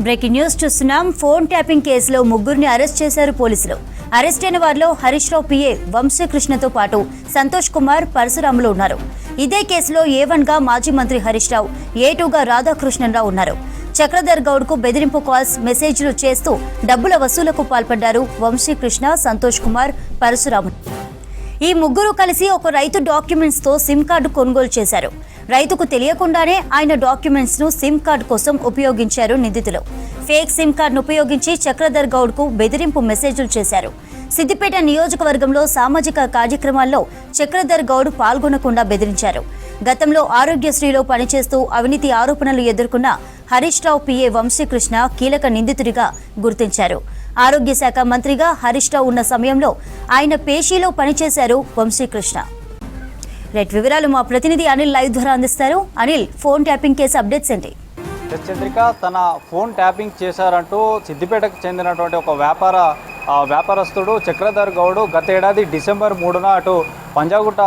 Breaking news చూస్తున్నాం. Phone tapping కేసులో ముగ్గురిని అరెస్ట్ చేశారు పోలీసులు. అరెస్ట్ అయిన వారిలో హరీష్ రావు పిఏ వంశీకృష్ణతో పాటు సంతోష్ కుమార్, పరశురాములు ఉన్నారు. ఇదే కేసులో A1 గా మాజీ మంత్రి హరీష్ రావు, A2 గా రాధాకృష్ణరావు ఉన్నారు. చక్రధర్ గౌడ్ కు బెదిరింపు కాల్స్, మెసేజ్లు చేస్తూ డబ్బుల వసూలుకు పాల్పడ్డారు వంశీకృష్ణ, సంతోష్ కుమార్, పరశురాములు. ఈ ముగ్గురు కలిసి ఒక రైతు డాక్యుమెంట్స్ తో సిమ్ కార్డు కొనుగోలు చేశారు. రైతుకు తెలియకుండానే ఆయన డాక్యుమెంట్స్ ను సిమ్ కార్డు కోసం ఉపయోగించారు నిందితులు. ఫేక్ సిమ్ కార్డును ఉపయోగించి చక్రధర్ గౌడ్ కు బెదిరింపు మెసేజ్లు చేశారు. సిద్దిపేట నియోజకవర్గంలో సామాజిక కార్యక్రమాల్లో చక్రధర్ గౌడ్ పాల్గొనకుండా బెదిరించారు. గతంలో ఆరోగ్యశ్రీలో పనిచేస్తూ అవినీతి ఆరోపణలు ఎదుర్కొన్న హరీష్ రావు పిఏ వంశీకృష్ణ కీలక నిందితుడిగా గుర్తించారు. ఆరోగ్య శాఖ మంత్రిగా హరీష్ రావు ఉన్న సమయంలో ఆయన పేషీలో పనిచేశారు వంశీకృష్ణ. రైట్, వివరాలు మా ప్రతినిధి అనిల్ లైవ్ ద్వారా అందిస్తారు. Anil, phone tapping case updates ఏంటి? చంద్రిక, తన ఫోన్ ట్యాపింగ్ చేశారంటూ సిద్దిపేటకు చెందినటువంటి ఒక వ్యాపారస్తుడు చక్రధర్ గౌడ్ గత ఏడాది డిసెంబర్ 3న అటు పంజాగుట్ట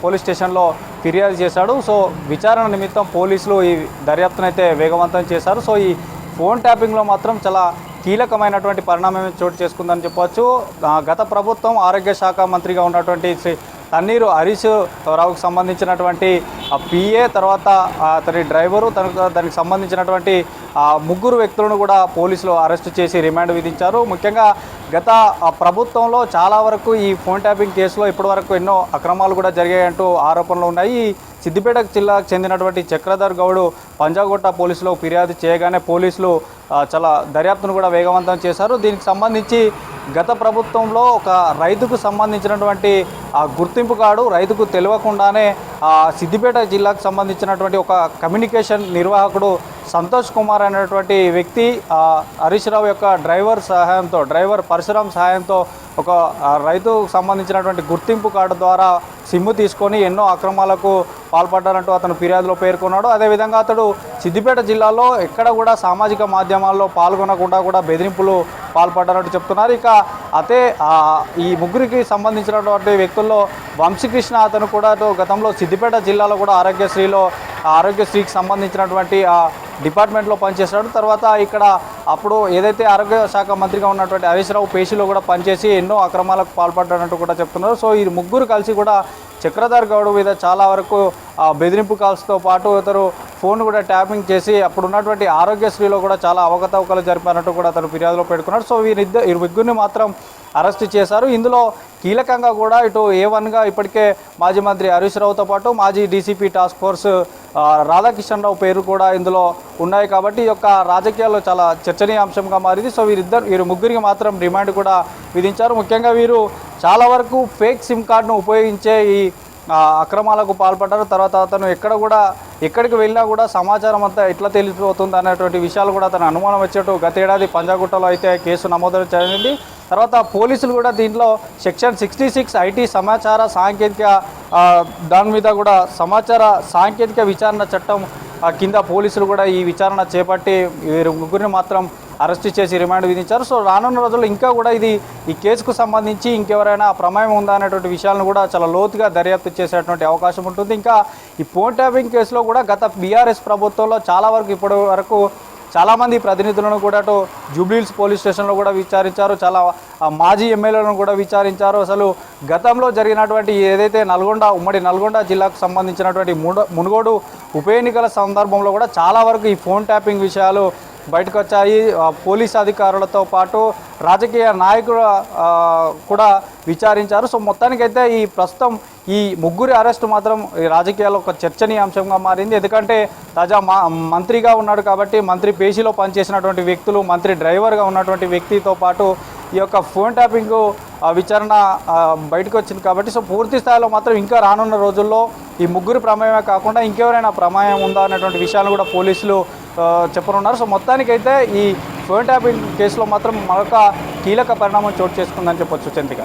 పోలీస్ స్టేషన్లో ఫిర్యాదు చేశాడు. సో విచారణ నిమిత్తం పోలీసులు ఈ దర్యాప్తునైతే వేగవంతం చేశారు. సో ఈ ఫోన్ ట్యాపింగ్లో మాత్రం చాలా కీలకమైనటువంటి పరిణామం చోటు చేసుకుందని చెప్పవచ్చు. గత ప్రభుత్వం ఆరోగ్య శాఖ మంత్రిగా ఉన్నటువంటి శ్రీ తన్నీరు హరీష్ రావుకు సంబంధించినటువంటి పిఏ, తర్వాత అతని డ్రైవరు, దానికి సంబంధించినటువంటి ముగ్గురు వ్యక్తులను కూడా పోలీసులు అరెస్టు చేసి రిమాండ్ విధించారు. ముఖ్యంగా గత ప్రభుత్వంలో చాలా వరకు ఈ ఫోన్ ట్యాపింగ్ కేసులో ఇప్పటివరకు ఎన్నో అక్రమాలు కూడా జరిగాయంటూ ఆరోపణలు ఉన్నాయి. సిద్దిపేట జిల్లాకు చెందినటువంటి చక్రధర్ గౌడ్ పంజాగుట్ట పోలీసులో ఫిర్యాదు చేయగానే పోలీసులు చాలా దర్యాప్తును కూడా వేగవంతం చేశారు. దీనికి సంబంధించి గత ప్రభుత్వంలో ఒక రైతుకు సంబంధించినటువంటి గుర్తింపు కార్డు రైతుకు తెలియకుండానే సిద్దిపేట జిల్లాకు సంబంధించినటువంటి ఒక కమ్యూనికేషన్ నిర్వాహకుడు సంతోష్ కుమార్ అనేటువంటి వ్యక్తి హరీష్ రావు యొక్క డ్రైవర్ పరశురామ్ సహాయంతో ఒక రైతుకు సంబంధించినటువంటి గుర్తింపు కార్డు ద్వారా సిమ్ము తీసుకొని ఎన్నో అక్రమాలకు పాల్పడ్డారంటూ అతను ఫిర్యాదులో పేర్కొన్నాడు. అదేవిధంగా అతడు సిద్దిపేట జిల్లాలో ఎక్కడ కూడా సామాజిక మాధ్యమాల్లో పాల్గొనకుండా కూడా బెదిరింపులు పాల్పడ్డారంటూ చెప్తున్నారు. ఇక ఈ ముగ్గురికి సంబంధించినటువంటి వ్యక్తుల్లో వంశీకృష్ణ అతను కూడా గతంలో సిద్దిపేట జిల్లాలో కూడా ఆరోగ్యశ్రీకి సంబంధించినటువంటి డిపార్ట్మెంట్లో పనిచేశాడు. తర్వాత ఇక్కడ అప్పుడు ఏదైతే ఆరోగ్య శాఖ మంత్రిగా ఉన్నటువంటి హరీష్ రావు పేషీలో కూడా పనిచేసి ఎన్నో అక్రమాలకు పాల్పడ్డారంటూ కూడా చెప్తున్నారు. సో ఈ ముగ్గురు కలిసి కూడా చక్రధర్ గౌడ్ మీద చాలా వరకు బెదిరింపు కాల్స్తో పాటు ఇతరు ఫోన్ కూడా ట్యాపింగ్ చేసి అప్పుడు ఉన్నటువంటి ఆరోగ్యశ్రీలో కూడా చాలా అవకతవకలు జరిపారంటూ కూడా అతను ఫిర్యాదులో పెట్టుకున్నాడు. సో ఈ ముగ్గురిని మాత్రం అరెస్ట్ చేశారు. ఇందులో కీలకంగా కూడా ఇటు A1 గా ఇప్పటికే మాజీ మంత్రి హరీష్ రావుతో పాటు మాజీ డీసీపీ టాస్క్ ఫోర్స్ రాధాకృష్ణరావు పేరు కూడా ఇందులో ఉన్నాయి. కాబట్టి ఈ యొక్క రాజకీయాల్లో చాలా చర్చనీయాంశంగా మారింది. సో వీరు ముగ్గురికి మాత్రం రిమాండ్ కూడా విధించారు. ముఖ్యంగా వీరు చాలా వరకు ఫేక్ సిమ్ కార్డును ఉపయోగించే ఈ అక్రమాలకు పాల్పడ్డారు. తర్వాత అతను ఎక్కడికి వెళ్ళినా కూడా సమాచారం అంతా ఎట్లా తెలిసిపోతుంది అనేటువంటి విషయాలు కూడా అతను అనుమానం వచ్చేట్టు గత ఏడాది పంజాగుట్టలో అయితే కేసు నమోదు జరిగింది. తర్వాత పోలీసులు కూడా దీంట్లో సెక్షన్ 66 ఐటీ సమాచార సాంకేతిక దాని మీద కూడా సమాచార సాంకేతిక విచారణ చట్టం కింద పోలీసులు కూడా ఈ విచారణ చేపట్టి వీరు ముగ్గురిని మాత్రం అరెస్ట్ చేసి రిమాండ్ విధించారు. సో రానున్న రోజుల్లో ఇంకా కూడా ఈ కేసుకు సంబంధించి ఇంకెవరైనా ప్రమేయం ఉందా అనేటువంటి విషయాలను కూడా చాలా లోతుగా దర్యాప్తు చేసేటువంటి అవకాశం ఉంటుంది. ఇంకా ఈ ఫోన్ ట్యాపింగ్ కేసులో కూడా గత బీఆర్ఎస్ ప్రభుత్వంలో చాలా వరకు ఇప్పటి వరకు చాలామంది ప్రతినిధులను కూడా అటు జూబ్లీహిల్స్ పోలీస్ స్టేషన్లో కూడా విచారించారు. చాలా మాజీ ఎమ్మెల్యేలను కూడా విచారించారు. అసలు గతంలో జరిగినటువంటి ఏదైతే ఉమ్మడి నల్గొండ జిల్లాకు సంబంధించినటువంటి మునుగోడు ఉప ఎన్నికల సందర్భంలో కూడా చాలా వరకు ఈ ఫోన్ ట్యాపింగ్ విషయాలు బయటకు వచ్చాయి. పోలీస్ అధికారులతో పాటు రాజకీయ నాయకులు కూడా విచారించారు. సో మొత్తానికైతే ప్రస్తుతం ఈ ముగ్గురి అరెస్టు మాత్రం ఈ రాజకీయాల్లో ఒక చర్చనీయాంశంగా మారింది. ఎందుకంటే తాజా మంత్రిగా ఉన్నాడు కాబట్టి మంత్రి పేషీలో పనిచేసినటువంటి వ్యక్తులు, మంత్రి డ్రైవర్గా ఉన్నటువంటి వ్యక్తితో పాటు ఈ యొక్క ఫోన్ ట్యాపింగ్ విచారణ బయటకు వచ్చింది కాబట్టి సో పూర్తి స్థాయిలో మాత్రం ఇంకా రానున్న రోజుల్లో ఈ ముగ్గురు ప్రమేయమే కాకుండా ఇంకెవరైనా ప్రమేయం ఉందా అనేటువంటి విషయాలు కూడా పోలీసులు చెప్పనున్నారు. సో మొత్తానికైతే ఈ ఫోన్ ట్యాపింగ్ కేసులో మాత్రం మరొక కీలక పరిణామం చోటు చేసుకుందని చెప్పొచ్చు చంద్రిక.